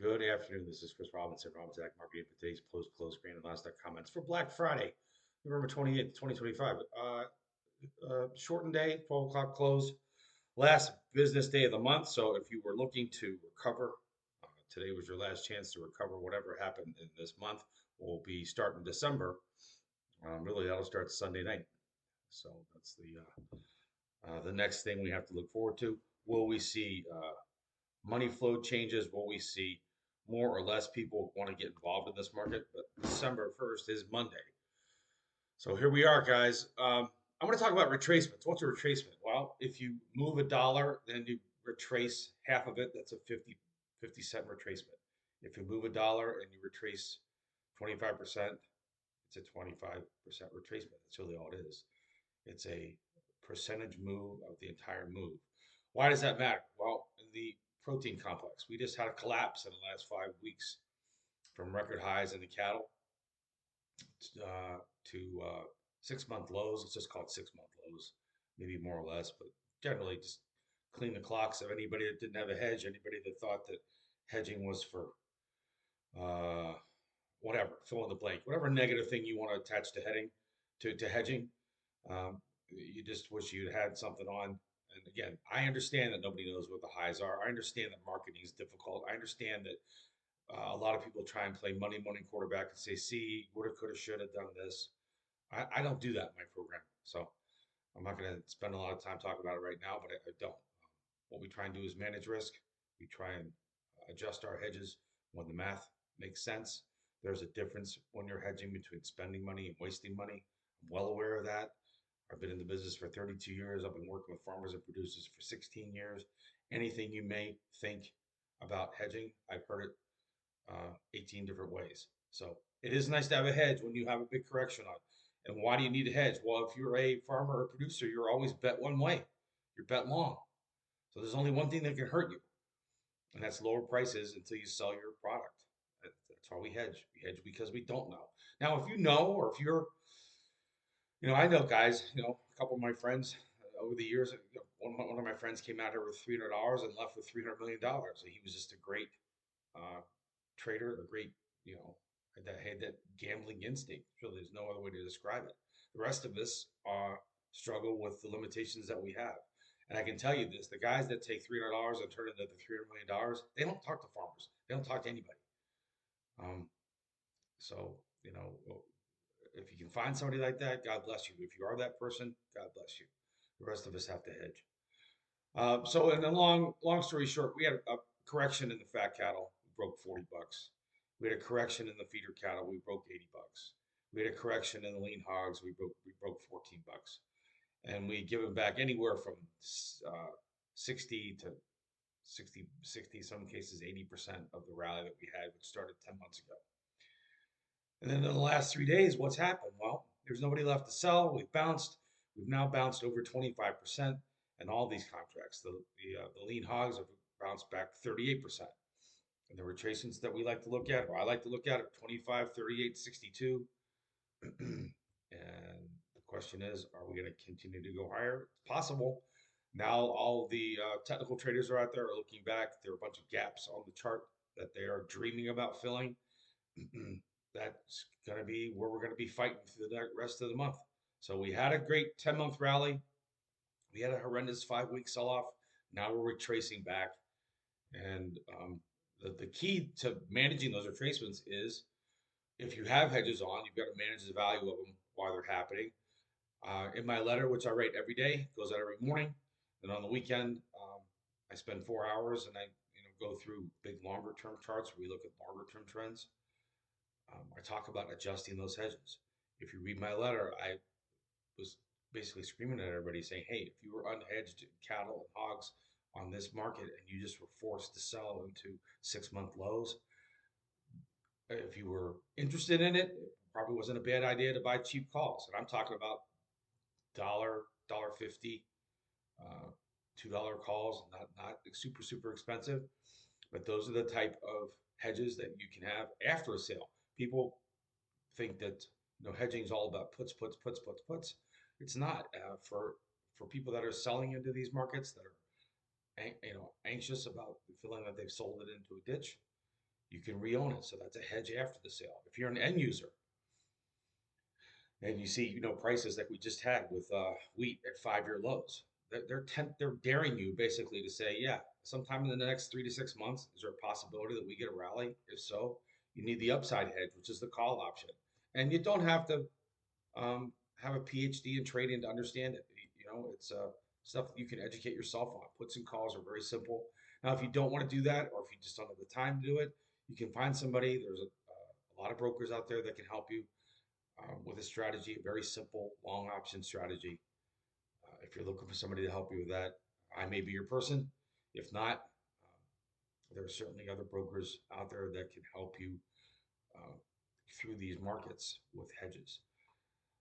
Good afternoon. This is Chris Robinson, Robinson Ag Marketing for today's close grain and livestock comments for Black Friday, November 28th, 2025. Shortened day, 12 o'clock close, last business day of the month. So if you were looking to recover, today was your last chance to recover whatever happened in this month. We'll be starting December. Really, that'll start Sunday night. So that's the next thing we have to look forward to. Will we see money flow changes? Will we see more or less people want to get involved in this market? But December 1st is Monday. So here we are, guys. I'm going to talk about retracements. What's a retracement? Well, if you move a dollar, then you retrace half of it. That's a 50 cent retracement. If you move a dollar and you retrace 25%, it's a 25% retracement. That's really all it is. It's a percentage move of the entire move. Why does that matter? Well, in the protein complex, we just had a collapse in the last 5 weeks from record highs in the cattle to 6 month lows. Let's just call it 6 month lows, maybe more or less, but generally just clean the clocks of anybody that didn't have a hedge, anybody that thought that hedging was for uh, whatever, fill in the blank, whatever negative thing you want to attach to heading to hedging. You just wish you'd had something on. And again, I understand that nobody knows what the highs are. I understand that marketing is difficult. I understand that a lot of people try and play money morning quarterback and say, see, woulda, coulda, shoulda done this. I don't do that in my program. So I'm not going to spend a lot of time talking about it right now, but I don't. What we try and do is manage risk. We try and adjust our hedges when the math makes sense. There's a difference when you're hedging between spending money and wasting money. I'm well aware of that. I've been in the business for 32 years. I've been working with farmers and producers for 16 years. Anything you may think about hedging, I've heard it 18 different ways. So it is nice to have a hedge when you have a big correction on. And why do you need a hedge? Well, if you're a farmer or producer, you're always bet one way. You're bet long. So there's only one thing that can hurt you, and that's lower prices until you sell your product. That's why we hedge. We hedge because we don't know. Now, if you know, or if you're, I know guys, a couple of my friends over the years, one of my friends came out here with $300 and left with $300 million. So he was just a great uh, trader, a great, that had that gambling instinct. Really, there's no other way to describe it. The rest of us struggle with the limitations that we have. And I can tell you this: the guys that take $300 and turn it into $300 million, they don't talk to farmers. They don't talk to anybody. Um, so, if you can find somebody like that, God bless you. If you are that person, God bless you. The rest of us have to hedge. So, in a long story short, we had a correction in the fat cattle. We broke $40. We had a correction in the feeder cattle. We broke $80. We had a correction in the lean hogs. We broke $14, and we given back anywhere from 60 to 60, some cases 80% of the rally that we had, which started 10 months ago. And then in the last 3 days, what's happened? Well, there's nobody left to sell. We've bounced. We've now bounced over 25% in all these contracts. The lean hogs have bounced back 38%. And the retracements that we like to look at, or I like to look at, are 25, 38, 62. And the question is, are we going to continue to go higher? It's possible. Now all the technical traders are out there are looking back. There are a bunch of gaps on the chart that they are dreaming about filling. That's going to be where we're going to be fighting through the rest of the month. So we had a great 10-month rally. We had a horrendous 5 week sell-off. Now we're retracing back. And the key to managing those retracements is if you have hedges on, you've got to manage the value of them while they're happening. In my letter, which I write every day, goes out every morning. And on the weekend, I spend 4 hours and I go through big longer term charts where we look at longer term trends. I talk about adjusting those hedges. If you read my letter, I was basically screaming at everybody saying, hey, if you were unhedged cattle and hogs on this market and you just were forced to sell into 6 month lows, if you were interested in it, it probably wasn't a bad idea to buy cheap calls. And I'm talking about dollar 50, $2 calls, not super expensive, but those are the type of hedges that you can have after a sale. People think that hedging is all about puts. It's not. For people that are selling into these markets that are anxious about feeling that they've sold it into a ditch. You can re-own it, so that's a hedge after the sale. If you're an end user and you see, prices like we just had with wheat at 5-year lows, they're daring you basically to say, yeah, sometime in the next 3 to 6 months, is there a possibility that we get a rally? If so, you need the upside hedge, which is the call option, and you don't have to have a PhD in trading to understand it. It's stuff that you can educate yourself on. Puts and calls are very simple. Now, if you don't want to do that, or if you just don't have the time to do it, you can find somebody. There's a lot of brokers out there that can help you with a strategy, a very simple long option strategy. If you're looking for somebody to help you with that, I may be your person. If not, there are certainly other brokers out there that can help you uh, through these markets with hedges.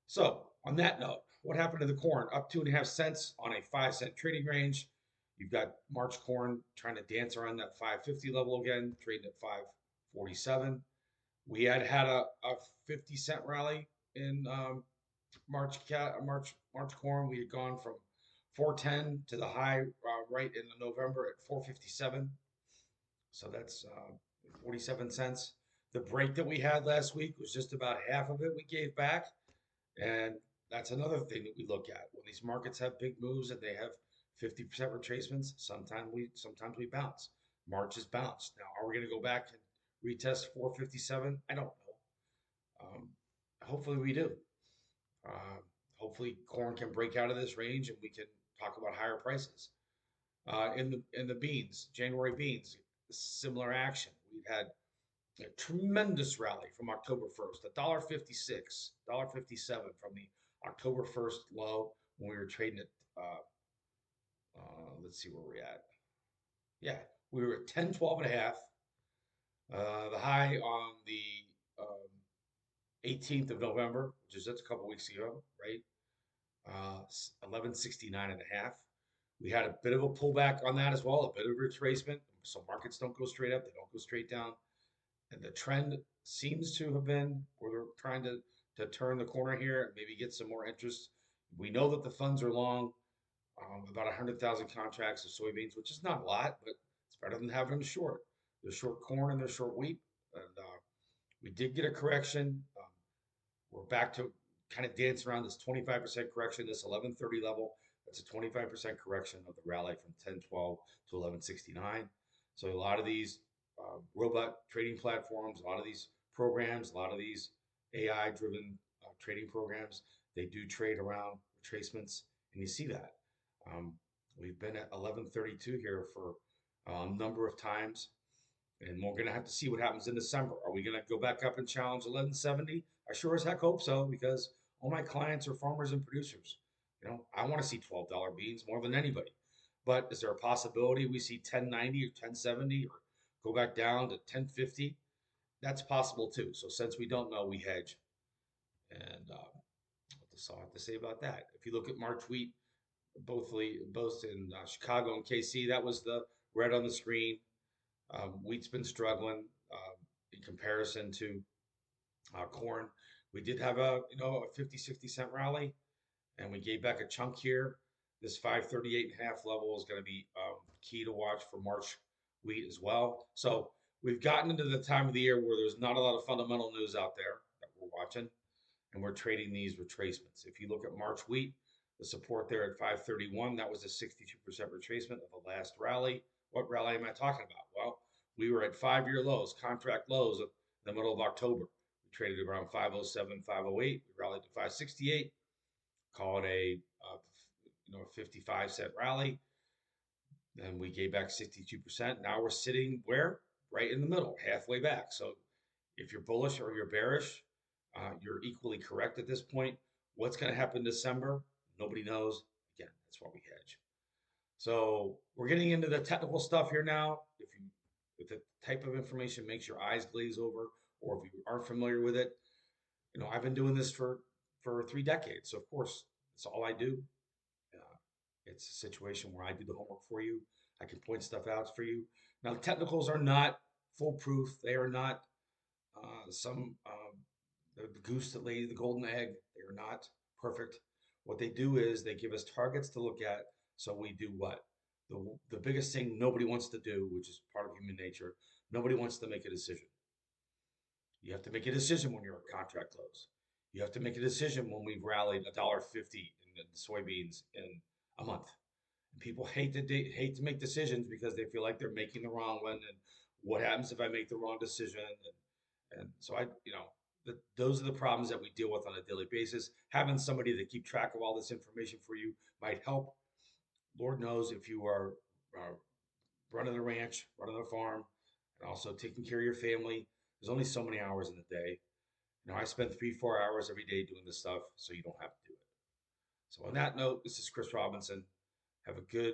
So, on that note, what happened to the corn? Up 2.5 cents on a 5 cent trading range. You've got March corn trying to dance around that 550 level again, trading at 547. We had a 50 cent rally in March corn. We had gone from 410 to the high right in November at 457. So that's 47 cents. The break that we had last week was just about half of it we gave back. And that's another thing that we look at. When these markets have big moves and they have 50% retracements, sometimes we bounce. March is bounced. Now, are we going to go back and retest 457? I don't know. Hopefully we do. Uh, Hopefully corn can break out of this range and we can talk about higher prices. In the beans, January beans, similar action. We've had a tremendous rally from October 1st, $1.56, $1.57 from the October 1st low when we were trading at, let's see where we're at. Yeah, we were at 10.12 and a half. The high on the 18th of November, which is just a couple weeks ago, right? 11.69 and a half. We had a bit of a pullback on that as well, a bit of retracement. So markets don't go straight up, they don't go straight down. And the trend seems to have been where they're trying to turn the corner here and maybe get some more interest. We know that the funds are long, about 100,000 contracts of soybeans, which is not a lot, but it's better than having them short. They're short corn and they're short wheat. And we did get a correction. We're back to kind of dancing around this 25% correction, this 1130 level. That's a 25% correction of the rally from 1012 to 1169. So a lot of these robot trading platforms, a lot of these programs, a lot of these AI driven trading programs, they do trade around retracements, and you see that. Um, we've been at 1132 here for a number of times, and we're going to have to see what happens in December. Are we going to go back up and challenge 1170? I sure as heck hope so, because all my clients are farmers and producers. I want to see $12 beans more than anybody. But is there a possibility we see 1090 or 1070 or go back down to 1050? That's possible too. So since we don't know, we hedge. And that's all I have to say about that. If you look at March wheat, both in Chicago and KC, that was the red on the screen. Wheat's been struggling in comparison to corn. We did have a 50-60 cent rally, and we gave back a chunk here. This 538 and a half level is going to be key to watch for March wheat as well. So we've gotten into the time of the year where there's not a lot of fundamental news out there that we're watching, and we're trading these retracements. If you look at March wheat, the support there at 531, that was a 62% retracement of the last rally. What rally am I talking about? Well, we were at 5-year lows, contract lows in the middle of October. We traded around 507, 508. We rallied to 568. Call it a 55-cent rally. Then we gave back 62%. Now we're sitting where? Right in the middle, halfway back. So if you're bullish or you're bearish, you're equally correct at this point. What's going to happen in December? Nobody knows. Again, that's why we hedge. So we're getting into the technical stuff here now. If the type of information makes your eyes glaze over, or if you aren't familiar with it, I've been doing this for 3 decades. So of course, it's all I do. It's a situation where I do the homework for you. I can point stuff out for you. Now, the technicals are not foolproof. They are not the goose that laid the golden egg. They are not perfect. What they do is they give us targets to look at. So we do what? The biggest thing nobody wants to do, which is part of human nature, Nobody wants to make a decision. You have to make a decision when you're at contract close. You have to make a decision when we've rallied $1.50 in the soybeans in a month. And people hate to make decisions because they feel like they're making the wrong one. And what happens if I make the wrong decision? And so those are the problems that we deal with on a daily basis. Having somebody to keep track of all this information for you might help. Lord knows if you are uh, running a ranch, running a farm, and also taking care of your family, there's only so many hours in the day. I spend 3, 4 hours every day doing this stuff, so you don't have to do it. So on that note, this is Chris Robinson. Have a good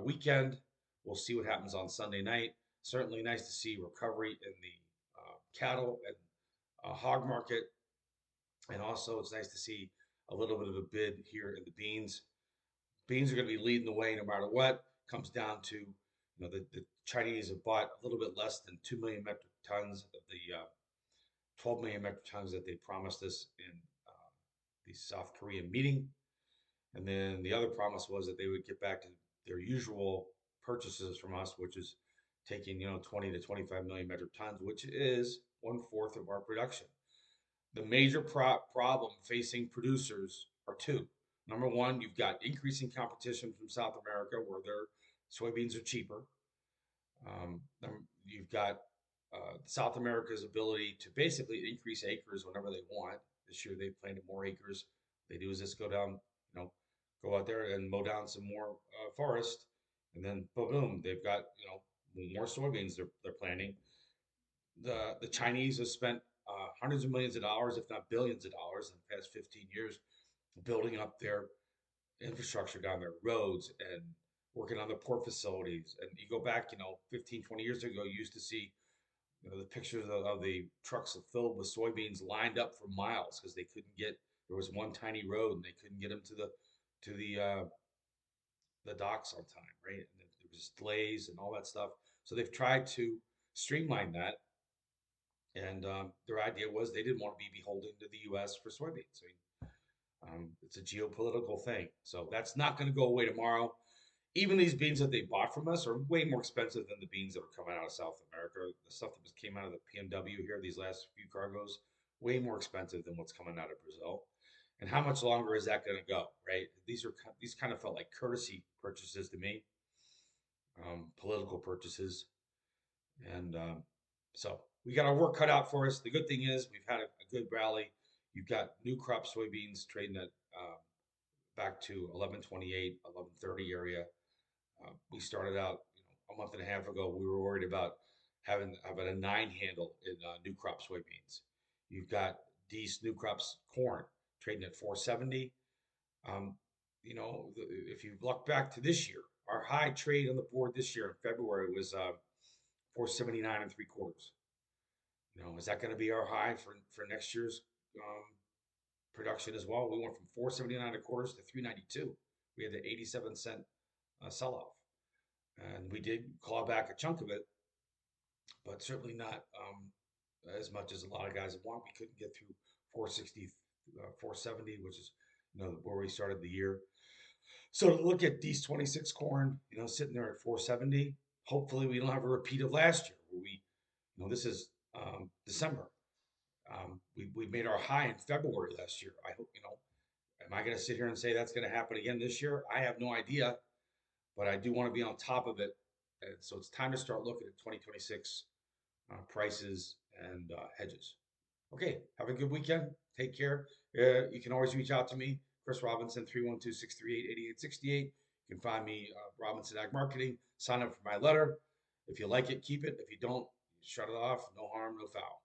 weekend. We'll see what happens on Sunday night. Certainly nice to see recovery in the cattle and hog market, and also it's nice to see a little bit of a bid here in the beans. Beans are going to be leading the way no matter what. Comes down to the Chinese have bought a little bit less than 2 million metric tons of the 12 million metric tons that they promised us in the South Korean meeting. And then the other promise was that they would get back to their usual purchases from us, which is taking 20 to 25 million metric tons, which is 1/4 of our production. The major problem facing producers are two. Number one, you've got increasing competition from South America, where their soybeans are cheaper. You've got South America's ability to basically increase acres whenever they want. This year they've planted more acres. They do is just go down, go out there and mow down some more forest, and then boom, they've got more soybeans they're planting. The Chinese have spent hundreds of millions of dollars, if not billions of dollars, in the past 15 years, building up their infrastructure down their roads and working on the port facilities. And you go back, 15, 20 years ago, you used to see the pictures of the trucks filled with soybeans lined up for miles because they couldn't get. There was one tiny road and they couldn't get them to the docks on time, right? And there was delays and all that stuff. So they've tried to streamline that, and their idea was they didn't want to be beholden to the U.S. for soybeans. It's a geopolitical thing, so that's not going to go away tomorrow. Even these beans that they bought from us are way more expensive than the beans that are coming out of South America. The stuff that just came out of the PNW here, these last few cargoes, way more expensive than what's coming out of Brazil. And how much longer is that going to go? Right? These kind of felt like courtesy purchases to me, political purchases, and so we got our work cut out for us. The good thing is we've had a good rally. You've got new crop soybeans trading at back to 1128, 1130 area. We started out, a month and a half ago. We were worried about having a 9 handle in new crop soybeans. You've got these new crops corn trading at 470. Um, if you look back to this year, our high trade on the board this year in February was 479 and 3/4. Is that going to be our high for next year's production as well? We went from 479 and 1/4 to 392. We had the 87 cent sell off, and we did claw back a chunk of it, but certainly not as much as a lot of guys want. We couldn't get through 460, 470, which is where we started the year. So to look at these 26 corn, sitting there at 470, hopefully we don't have a repeat of last year where this is December. We made our high in February last year. I hope, am I going to sit here and say that's going to happen again this year? I have no idea, but I do want to be on top of it. And so it's time to start looking at 2026 prices and hedges. Okay, have a good weekend. Take care. You can always reach out to me, Chris Robinson, 312-638-8868. You can find me, Robinson Ag Marketing. Sign up for my letter. If you like it, keep it. If you don't, shut it off. No harm, no foul.